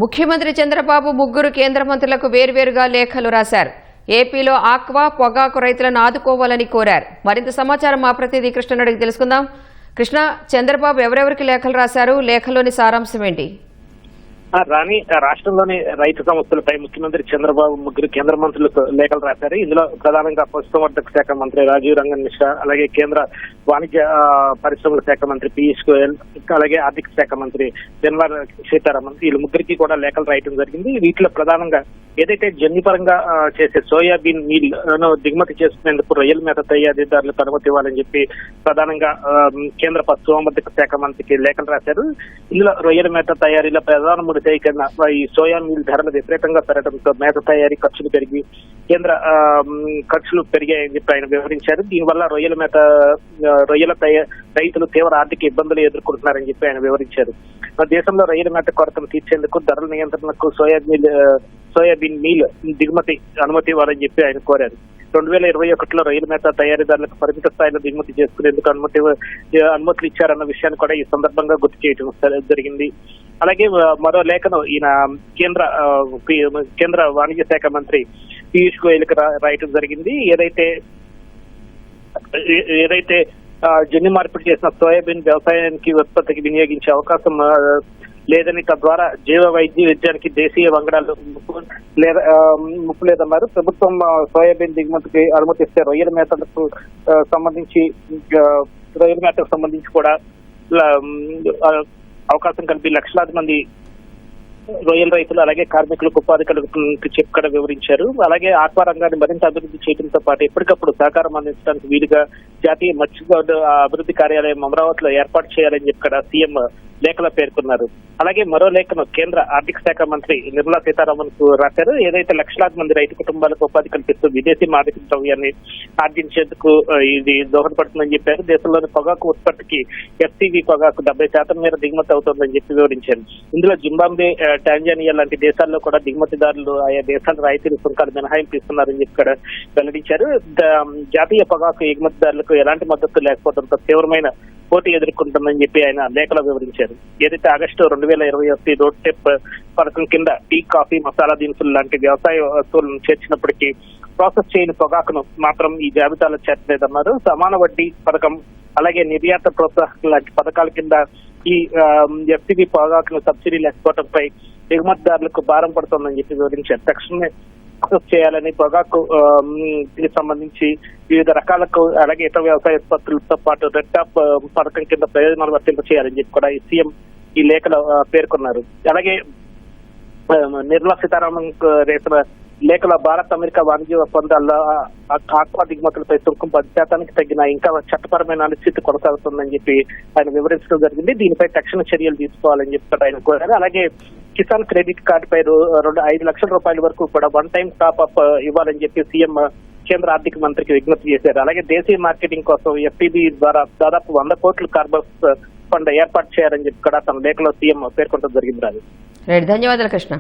ముఖ్యమంత్రి చంద్రబాబు ముగ్గురు కేంద్ర మంత్రులకు వేర్వేరుగా లేఖలు రాశారు. ఏపీలో ఆక్వా పొగాకు రైతులను ఆదుకోవాలని కోరారు. మరింత సమాచారం మా ప్రతినిధి కృష్ణ అడిగి తెలుసుకుందాం. కృష్ణ, చంద్రబాబు ఎవరెవరికి లేఖలు రాశారు? లేఖలోని సారాంశం ఏంటి? రాణి, రాష్ట్రంలోని రైతు సమస్యలపై ముఖ్యమంత్రి చంద్రబాబు ముగ్గురు కేంద్ర మంత్రులకు లేఖలు రాశారు. ఇందులో ప్రధానంగా పశుసంవర్ధక శాఖ మంత్రి రాజీవ్ రంజన్ మిశ్రా, అలాగే కేంద్ర వాణిజ్య పరిశ్రమల శాఖ మంత్రి పీయూష్ గోయల్, అలాగే ఆర్థిక శాఖ మంత్రి నిర్మలా సీతారామన్, వీళ్ళు ముగ్గురికి కూడా లేఖలు రాయడం జరిగింది. వీటిలో ప్రధానంగా ఏదైతే జన్యుపరంగా చేసే సోయాబీన్ మీల్ దిగుమతి చేసుకునేందుకు రొయ్యల మేత తయారీదారులకు అనుమతి ఇవ్వాలని చెప్పి ప్రధానంగా కేంద్ర పశుసంవర్ధక శాఖ మంత్రికి లేఖలు రాశారు. ఇందులో రొయ్యల మేత తయారీలో ప్రధాన ముడితేకన్నా ఈ సోయా మీల్ ధరలు విపరీతంగా పెరగడంతో మేత తయారీ ఖర్చులు పెరిగి కేంద్ర ఖర్చులు పెరిగాయని చెప్పి ఆయన వివరించారు. దీనివల్ల రొయ్యల రైతులు తీవ్ర ఆర్థిక ఇబ్బందులు ఎదుర్కొంటున్నారని చెప్పి ఆయన వివరించారు. దేశంలో రొయ్యల మేత కొరతను తీర్చేందుకు ధరల నియంత్రణకు సోయాబీన్ మీల్ దిగుమతి అనుమతి ఇవ్వాలని చెప్పి ఆయన కోరారు. 2021లో రొయ్యల మేత తయారీదారులకు పరిమిత స్థాయిలో దిగుమతి చేసుకునేందుకు అనుమతులు ఇచ్చారన్న విషయాన్ని కూడా ఈ సందర్భంగా గుర్తు చేయడం జరిగింది. అలాగే మరో లేఖను ఈయన కేంద్ర వాణిజ్య శాఖ మంత్రి పీయూష్ గోయల్ కి రాయటం జరిగింది. ఏదైతే జన్యు మార్పిడి చేసిన సోయాబీన్ వ్యవసాయానికి ఉత్పత్తికి వినియోగించే అవకాశం లేదని, తద్వారా జీవ వైద్య విద్యానికి దేశీయ వంగడాలు ముప్పు లేదన్నారు. ప్రభుత్వం సోయాబీన్ దిగుమతికి అనుమతిస్తే రొయ్యల మేతకు సంబంధించి కూడా అవకాశం కలిపి లక్షలాది మంది రొయ్యల రైతులు అలాగే కార్మికులకు ఉపాధి కలుగుతుందని చెప్పి వివరించారు. అలాగే ఆక్వా రంగాన్ని మరింత అభివృద్ధి చేయడంతో పాటు ఎప్పటికప్పుడు సహకారం అందించడానికి వీలుగా జాతీయ మత్స్యగౌడ్ అభివృద్ధి కార్యాలయం అమరావతిలో ఏర్పాటు చేయాలని చెప్పి సీఎం లేఖలో పేర్కొన్నారు. అలాగే మరో లేఖను కేంద్ర ఆర్థిక శాఖ మంత్రి నిర్మలా సీతారామన్ కు రాశారు. ఏదైతే లక్షలాది మంది రైతు కుటుంబాలకు ఉపాధి కల్పిస్తూ విదేశీ మాదక ద్రవ్యాన్ని ఆర్జించేందుకు ఇది దోహదపడుతుందని చెప్పారు. దేశంలోని పొగాకు ఉత్పత్తికి ఎఫ్సీవీ పొగాకు 70% మేర దిగుమతి అవుతుందని చెప్పి వివరించారు. ఇందులో జింబాబ్వే, టాంజానియా లాంటి దేశాల్లో కూడా దిగుమతిదారులు ఆయా దేశాల రైతులు సుంకాలు మినహాయింపు ఇస్తున్నారని చెప్పి వెల్లడించారు. జాతీయ పొగాకు ఎగుమతిదారులకు ఎలాంటి మద్దతు లేకపోవడంతో తీవ్రమైన పోటీ ఎదుర్కొంటుందని చెప్పి ఆయన లేఖలో వివరించారు. ఏదైతే ఆగస్టు 2021 రోడ్ టెప్ పథకం కింద టీ, కాఫీ, మసాలా దినుసులు లాంటి వ్యవసాయ వస్తువులను చేర్చినప్పటికీ ప్రాసెస్ చేయని పొగాకును మాత్రం ఈ జాబితాలో చేర్చలేదన్నారు. సమాన వడ్డీ పథకం, అలాగే నిర్యాత ప్రోత్సాహకం లాంటి పథకాల కింద ఈ ఎఫ్సీబీ పొగాకును సబ్సిడీ లేకపోవడంపై ఎగుమతిదారులకు భారం పడుతోందని చెప్పి వివరించారు. తక్షణమే ప్రాసెస్ చేయాలని, పొగాకు సంబంధించి వివిధ రకాలకు అలాగే ఇతర వ్యవసాయ ఉత్పత్తులతో పాటు రెడ్ టాప్ పథకం కింద ప్రయోజనాలు వర్తింప చేయాలని చెప్పి కూడా ఈ సీఎం ఈ లేఖలో పేర్కొన్నారు. అలాగే నిర్మలా సీతారామన్ రేసిన లేఖలో భారత్ అమెరికా వాణిజ్య ఒప్పందాల్లో ఆక్వా దిగుమతులపై సుంకం 10% తగ్గిన ఇంకా చట్టపరమైన అనిశ్చితి కొనసాగుతుందని చెప్పి ఆయన వివరించడం జరిగింది. దీనిపై తక్షణ చర్యలు తీసుకోవాలని చెప్పి ఆయన కోరారు. అలాగే కిసాన్ క్రెడిట్ కార్డు పై 5 లక్షల రూపాయల వరకు కూడా వన్ టైం టాప్ అప్ ఇవ్వాలని చెప్పి సీఎం కేంద్ర ఆర్థిక మంత్రికి విజ్ఞప్తి చేశారు. అలాగే దేశీయ మార్కెటింగ్ కోసం ఎఫ్టీబీ ద్వారా దాదాపు 100 కోట్ల కార్బన్ ఫండ్ ఏర్పాటు చేయాలని చెప్పి కూడా తన లేఖలో సీఎం పేర్కొనడం జరిగింది. ధన్యవాదాలు కృష్ణ.